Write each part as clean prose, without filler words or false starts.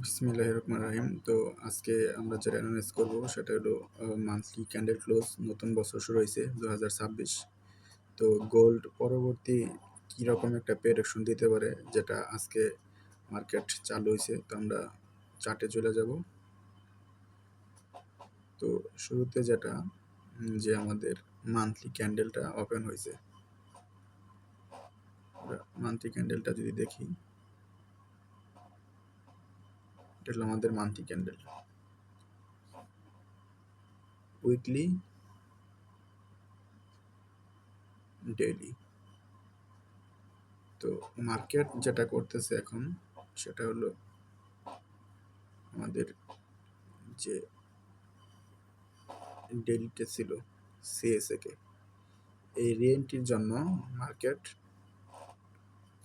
বিসমিল্লাহির রহমানির রহিম। তো আজকে আমরা যেটা অ্যানালাইজ করব সেটা হলো মান্থলি ক্যান্ডেল ক্লোজ। নতুন বছর শুরু হয়েছে 2026। তো গোল্ড পরবর্তী কীরকম একটা প্রেডিকশন দিতে পারে, যেটা আজকে মার্কেট চালু হয়েছে। তো আমরা চার্টে চলে যাব। তো শুরুতে যেটা যে আমাদের মান্থলি ক্যান্ডেলটা ওপেন হয়েছে, মান্থলি ক্যান্ডেলটা যদি দেখি, এটা হলো আমাদের মান্থলি ক্যান্ডেল, উইকলি, ডেইলি। তো মার্কেট যেটা করতেছে এখন সেটা হলো আমাদের যে ডেইলিতে ছিল সিএসএ কে, এই রিএনটির জন্য মার্কেট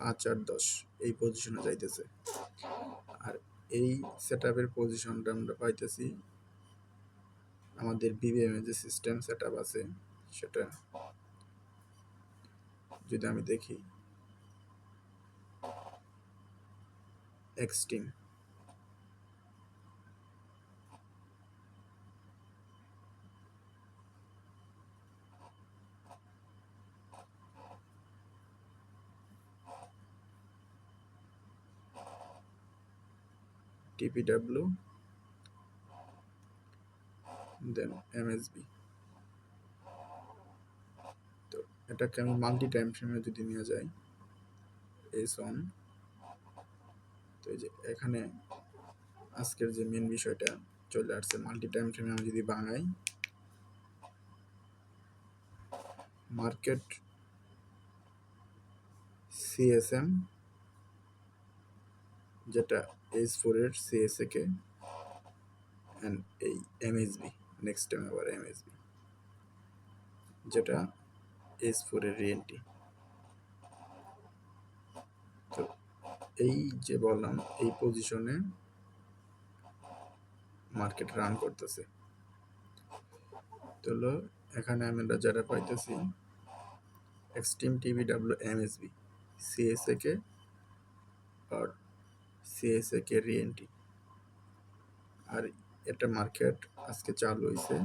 5 আর 10 এই পজিশনে যাইতেছে। আর এই সেট আপের পজিশনটা আমরা পাইতেছি আমাদের বিবিএম যে সিস্টেম সেট আপ আছে সেটা যদি আমি দেখি, এক্সট্রিম, টিপিডাব্লিউ, দেন এমএসবি। তো এটাকে আমি মাল্টি টাইম ফ্রেমে যদি নিয়ে যাই, S1, তো এই যে এখানে আজকের যে মেন বিষয়টা চলে আসছে মাল্টি টাইম ফ্রেমে। আমি যদি বাঙাই, মার্কেট সিএসএম যেটা H4 এর সিএসএ কে, অ্যান্ড এই এমএসবি, নেক্সট টাইম আবার এমএসবি যেটা H4 এর রিএনটি। তো এই যে বললাম, এই পজিশনে মার্কেট রান করতেছে। তো হলো এখানে আমরা যারা পাইতেছি এক্সট্রিম, টিবিডাব্লিউ, এমএসবি, সিএসএ কে আর সিএসএ কে রিএনটি। আর এটা মার্কেট আজকে চালু হয়েছে,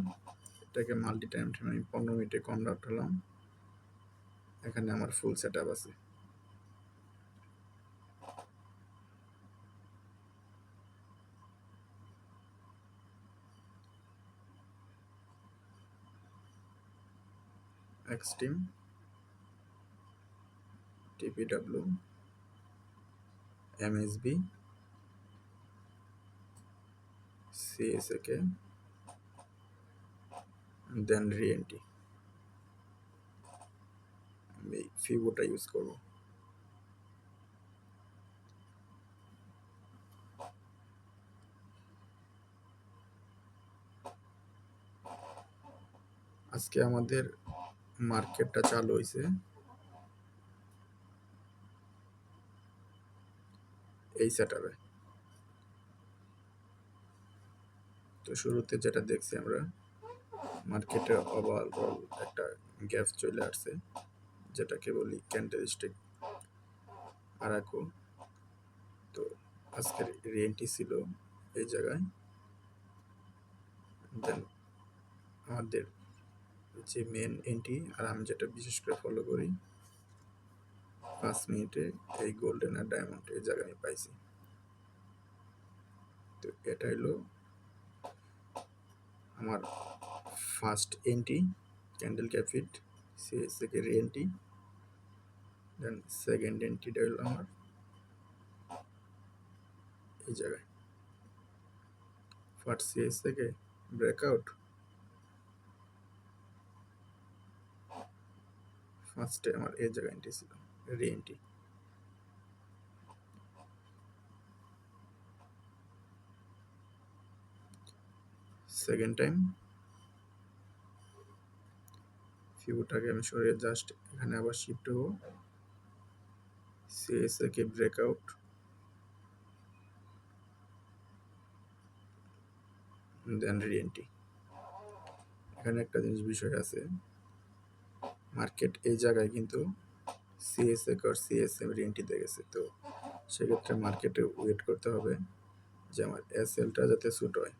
এটাকে মাল্টি টাইম ফ্রেমে আমি 15 মিনিটে কনভার্ট হলাম। এখানে আমার ফুল সেট আপ আছে। এক্সট্রিম, টিপিডাব্লিউ, এমএসবি, সিএসএ কে, দেন রিএনটি। আমি ফিবোটা ইউজ করব। আজকে আমাদের মার্কেটটা চালু হয়েছে এই সেট আপে। তো শুরুতে যেটা দেখছি আমরা, মার্কেটে ওভারঅল একটা গ্যাপ চলে আসছে, যেটাকে বলি ক্যান্ডেলস্টিক আরাকো। তো আজকের রিএনটি ছিল এই জায়গায়। দেন আমাদের যে মেন এন্ট্রি, আর আমি যেটা বিশেষ করে ফলো করি, 5 মিনিটে এই গোল্ডেন আর ডায়মন্ড এই জায়গায় আমি পাইছি। তো এটা হলো আমার ফার্স্ট এন্ট্রি, ক্যান্ডেল ক্যাপিট, সিএসএ কে রিএনটি। দেন সেকেন্ড এন্ট্রিটা হলো আমার এই জায়গায়, ফার্স্ট সিএসএ কে ব্রেকআউট, ফার্স্টে আমার এই জায়গায় এন্ট্রি ছিল রিএনটি। সেকেন্ড টাইম ফিউটাকে আমি সরিয়ে জাস্ট এখানে আবার শিফট হবো, সিএসএ কে ব্রেকআউট, দেন রিএনটি। এখানে একটা জিনিস বিষয় আছে, মার্কেট এই জায়গায় কিন্তু সিএসএ আর সিএসএম রিএনটি দিয়ে গেছে। তো সেক্ষেত্রে মার্কেটে ওয়েট করতে হবে যে আমার এসএলটা যাতে শ্যুট হয়।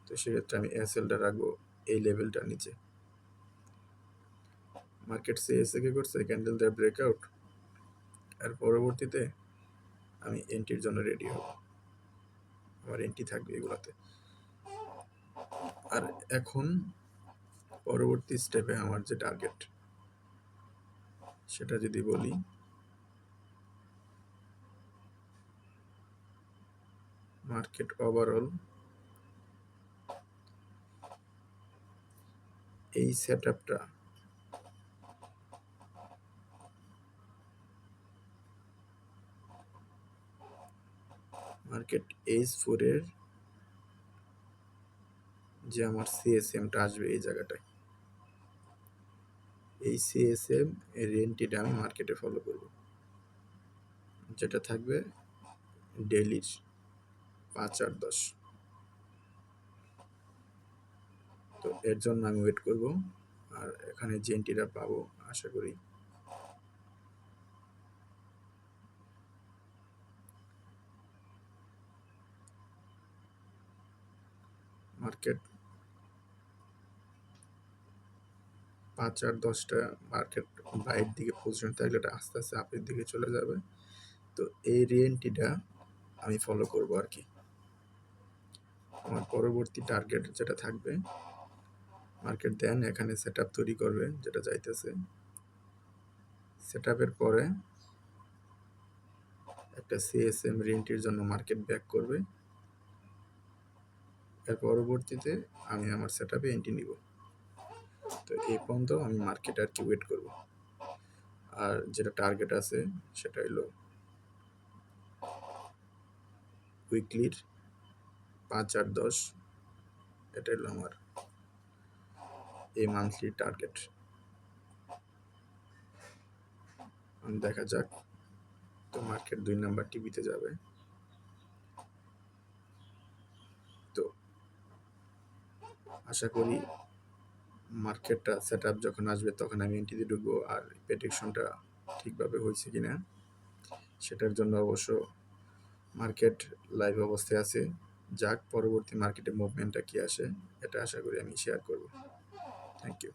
তো সেক্ষেত্রে আমি এসএলটা রাখবো এই লেভেলটার নিচে। মার্কেট সিএসএ কে করছে ক্যান্ডেল দেয়ার ব্রেকআউট, আর পরবর্তীতে আমি এন্ট্রির জন্য রেডি হব। আমার এন্ট্রি থাকবে এগুলাতে। আর এখন পরবর্তী স্টেপে আমার যে টার্গেট সেটা যদি বলি, মার্কেট ওভারঅল এই সেটআপটা মার্কেট H4 এর যে আমার সিএসএমটা আসবে এই জায়গাটায়, এই সিএসএম এর এন্ট্রিটা আমি মার্কেটে ফলো করব, যেটা থাকবে ডেইলির 5 আর 10। তো এর জন্য আমি ওয়েট করব। আর এখানে যে এন্ট্রিটা পাবো আশা করি মার্কেট 5 আর 10টা মার্কেট বাইরের দিকে পজিশন থাকলে এটা আস্তে আস্তে আপের দিকে চলে যাবে। তো এই রিএন্ট্রিটা আমি ফলো করব আর কি। আমার পরবর্তী টার্গেট যেটা থাকবে, মার্কেট দেন এখানে সেটআপ তৈরি করবে যেটা চাইতেছে। সেটআপের পরে একটা সিএসএম রিএন্ট্রির জন্য মার্কেট ব্যাক করবে। এর পরবর্তীতে আমি আমার সেটআপে এন্ট্রি নিব। তো এই পর্যন্ত আমি মার্কেট আর কি ওয়েট করব। আর যেটা টার্গেট আছে সেটা হলো উইকলির 5 আর 10, এটা হলো আমার এই মান্থলি টার্গেট। দেখা যাক। তো মার্কেট 2 নাম্বার টিভিতে যাবে। তো আশা করি মার্কেটটা সেটআপ যখন আসবে তখন আমি এন্ট্রিতে ঢুকবো। আর প্রেডিকশনটা ঠিকভাবে হয়েছে কিনা সেটার জন্য অবশ্য মার্কেট লাইভ অবস্থায় আছে। যাক, পরবর্তী মার্কেটে মুভমেন্টটা কি আসে এটা আশা করি আমি শেয়ার করব। Thank you.